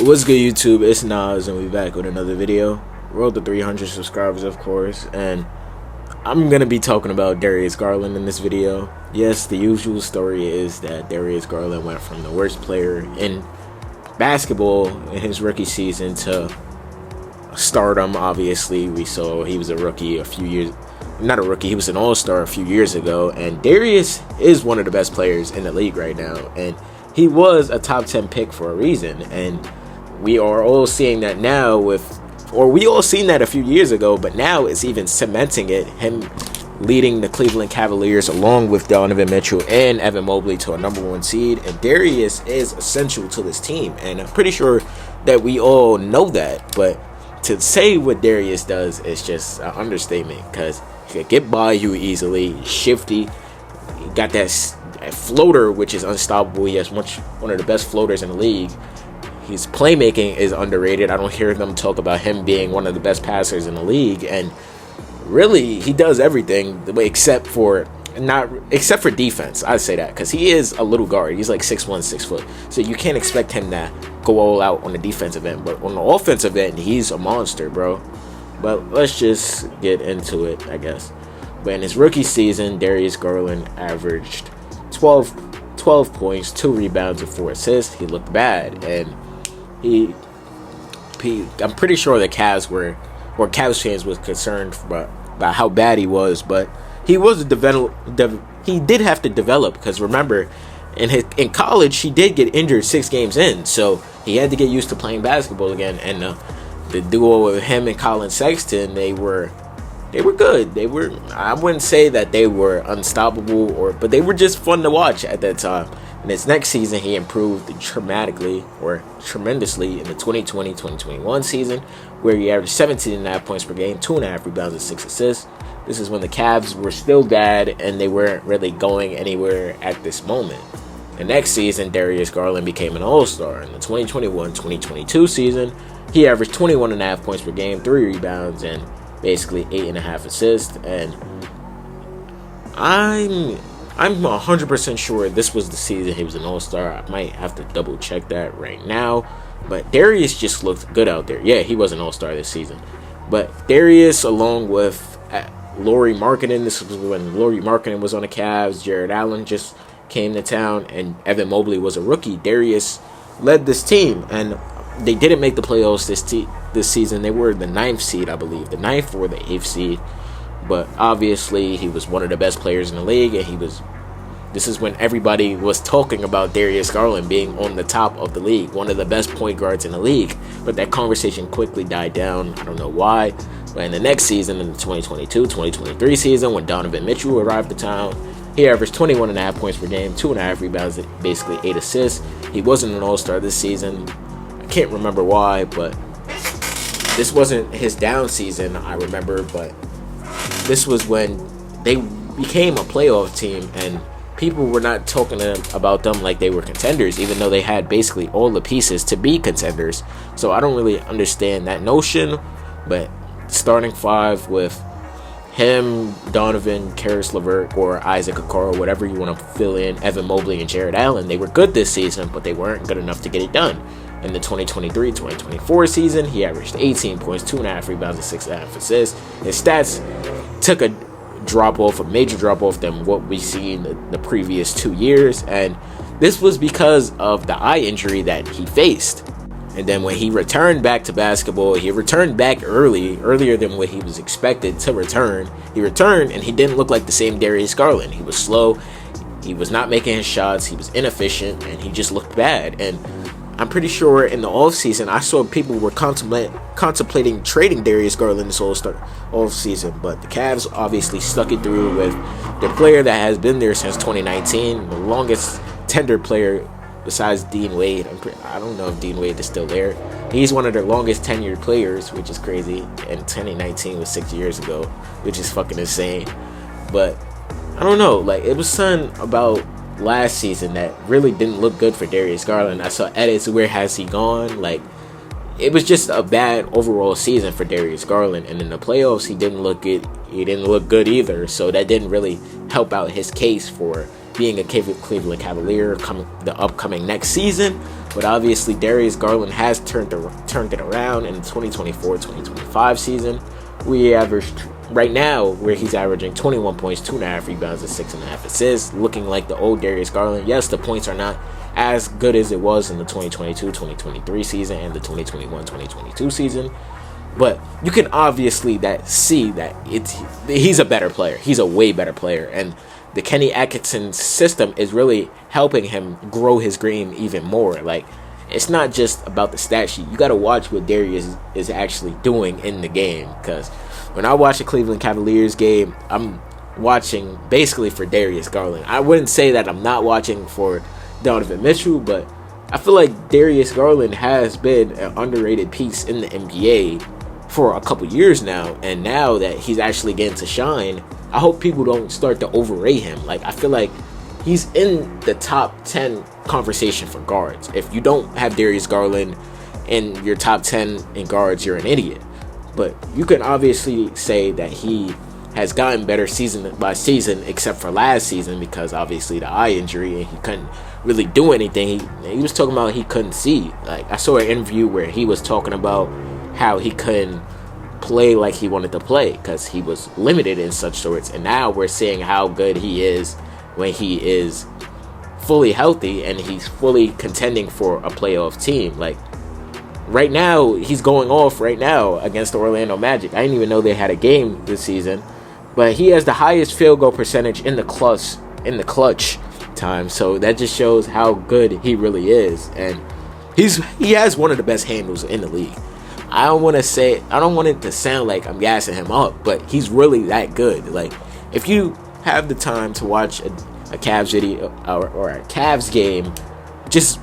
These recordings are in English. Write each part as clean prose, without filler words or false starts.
What's good, YouTube? It's Nas, and we back with another video. Road to 300 subscribers, of course, and I'm gonna be talking about Darius Garland in this video. Yes, the usual story is that Darius Garland went from the worst player in basketball in his rookie season to stardom. Obviously, we saw he was a rookie a few years, not a rookie, he was an all-star a few years ago, and Darius is one of the best players in the league right now, and he was a top 10 pick for a reason, and we are all seeing that now we all seen that a few years ago, but now it's even cementing it, him leading the Cleveland Cavaliers along with Donovan Mitchell and Evan Mobley to a #1 seed, and Darius is essential to this team, and I'm pretty sure that we all know that, but to say what Darius does is just an understatement, because he can get by you easily, shifty, he got that floater which is unstoppable. He has one of the best floaters in the league. His playmaking is underrated. I don't hear them talk about him being one of the best passers in the league, and really he does everything except for defense. I'd say that, because he is a little guard. He's like 6'1", 6 foot, so you can't expect him to go all out on the defensive end, but on the offensive end he's a monster, bro. But let's just get into it, I guess. But in his rookie season, Darius Garland averaged 12 points, 2 rebounds, and 4 assists. He looked bad, and I'm pretty sure the Cavs fans was concerned about how bad he was, but he he did have to develop, because remember, in college he did get injured 6 games in, so he had to get used to playing basketball again. And the duo of him and Colin Sexton, they were good. I wouldn't say that they were unstoppable, but they were just fun to watch at that time. And his next season, he improved tremendously in the 2020-2021 season, where he averaged 17.5 points per game, 2.5 rebounds, and 6 assists. This is when the Cavs were still bad, and they weren't really going anywhere at this moment. The next season, Darius Garland became an all-star. In the 2021-2022 season, he averaged 21.5 points per game, 3 rebounds, and basically 8.5 assists. And I'm 100% sure this was the season he was an all-star. I might have to double check that right now, but Darius just looked good out there. Yeah, he was an all-star this season, but Darius, along with Lauri Markkanen, this was when Lauri Markkanen was on the Cavs, Jared Allen just came to town, and Evan Mobley was a rookie. Darius led this team, and they didn't make the playoffs this season. They were the 9th seed, I believe, the 9th or the 8th seed. But obviously, he was one of the best players in the league, and this is when everybody was talking about Darius Garland being on the top of the league, one of the best point guards in the league. But that conversation quickly died down. I don't know why. But in the next season, in the 2022-2023 season, when Donovan Mitchell arrived to town, he averaged 21.5 points per game, 2.5 rebounds, basically 8 assists. He wasn't an all-star this season. I can't remember why, but this wasn't his down season, I remember, but this was when they became a playoff team, and people were not talking about them like they were contenders, even though they had basically all the pieces to be contenders. So I don't really understand that notion, but starting 5 with him, Donovan, Karis LeVert, or Isaac Okoro, whatever you want to fill in, Evan Mobley and Jared Allen, they were good this season, but they weren't good enough to get it done. In the 2023-2024 season, he averaged 18 points, 2.5 rebounds, and 6.5 assists. His stats took a major drop off than what we see in the previous 2 years, and this was because of the eye injury that he faced. And then when he returned back to basketball, he returned back earlier than what he was expected to return. He returned, and he didn't look like the same Darius Garland. He was slow, he was not making his shots, he was inefficient, and he just looked bad. And I'm pretty sure in the offseason, I saw people were contemplating trading Darius Garland this offseason, but the Cavs obviously stuck it through with the player that has been there since 2019, the longest tenured player besides Dean Wade. I don't know if Dean Wade is still there. He's one of their longest tenured players, which is crazy, and 2019 was 6 years ago, which is fucking insane. But I don't know, like, it was something about last season that really didn't look good for Darius Garland. I saw edits, where has he gone? Like, it was just a bad overall season for Darius Garland, and in the playoffs he didn't look good either, so that didn't really help out his case for being a Cleveland Cavalier the upcoming next season. But obviously, Darius Garland has turned it around in the 2024-2025 season. We averaged right now where he's averaging 21 points, 2.5 rebounds, and 6.5 assists, looking like the old Darius Garland. Yes, the points are not as good as it was in the 2022-2023 season and the 2021-2022 season, but you can obviously see that he's a better player. He's a way better player, and the Kenny Atkinson system is really helping him grow his game even more. Like, it's not just about the stat sheet. You got to watch what Darius is actually doing in the game, because when I watch a Cleveland Cavaliers game, I'm watching basically for Darius Garland. I wouldn't say that I'm not watching for Donovan Mitchell, but I feel like Darius Garland has been an underrated piece in the NBA for a couple years now, and now that he's actually getting to shine, I hope people don't start to overrate him. Like, I feel like he's in the top 10 conversation for guards. If you don't have Darius Garland in your top 10 in guards, you're an idiot. But you can obviously say that he has gotten better season by season, except for last season, because obviously the eye injury and he couldn't really do anything. He was talking about he couldn't see. Like, I saw an interview where he was talking about how he couldn't play like he wanted to play because he was limited in such sorts. And now we're seeing how good he is when he is fully healthy and he's fully contending for a playoff team. Like, right now, he's going off right now against the Orlando Magic. I didn't even know they had a game this season, but he has the highest field goal percentage in the clutch time. So that just shows how good he really is, and he has one of the best handles in the league. I don't want it to sound like I'm gassing him up, but he's really that good. Like, if you have the time to watch a Cavs video or a Cavs game, just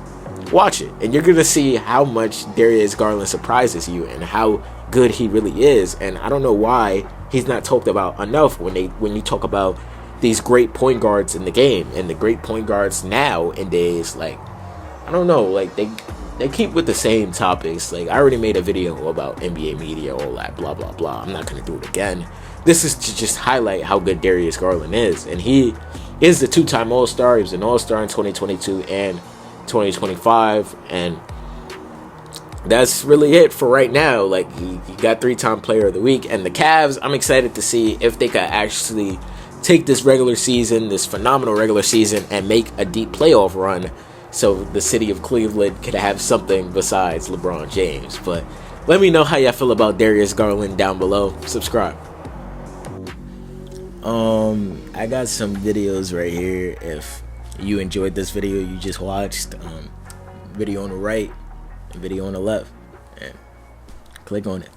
watch it, and you're gonna see how much Darius Garland surprises you and how good he really is. And I don't know why he's not talked about enough when you talk about these great point guards in the game and the great point guards nowadays. Like, I don't know, like they keep with the same topics. Like, I already made a video about NBA media, all that blah blah blah. I'm not gonna do it again. This is to just highlight how good Darius Garland is, and he is the two-time All-Star. He was an All-Star in 2022 and 2025, and that's really it for right now. Like, he got 3-time Player of the Week, and the Cavs, I'm excited to see if they could actually take this phenomenal regular season, and make a deep playoff run, so the city of Cleveland could have something besides LeBron James. But let me know how y'all feel about Darius Garland down below. Subscribe. I got some videos right here. If you enjoyed this video you just watched, video on the right and video on the left, and click on it.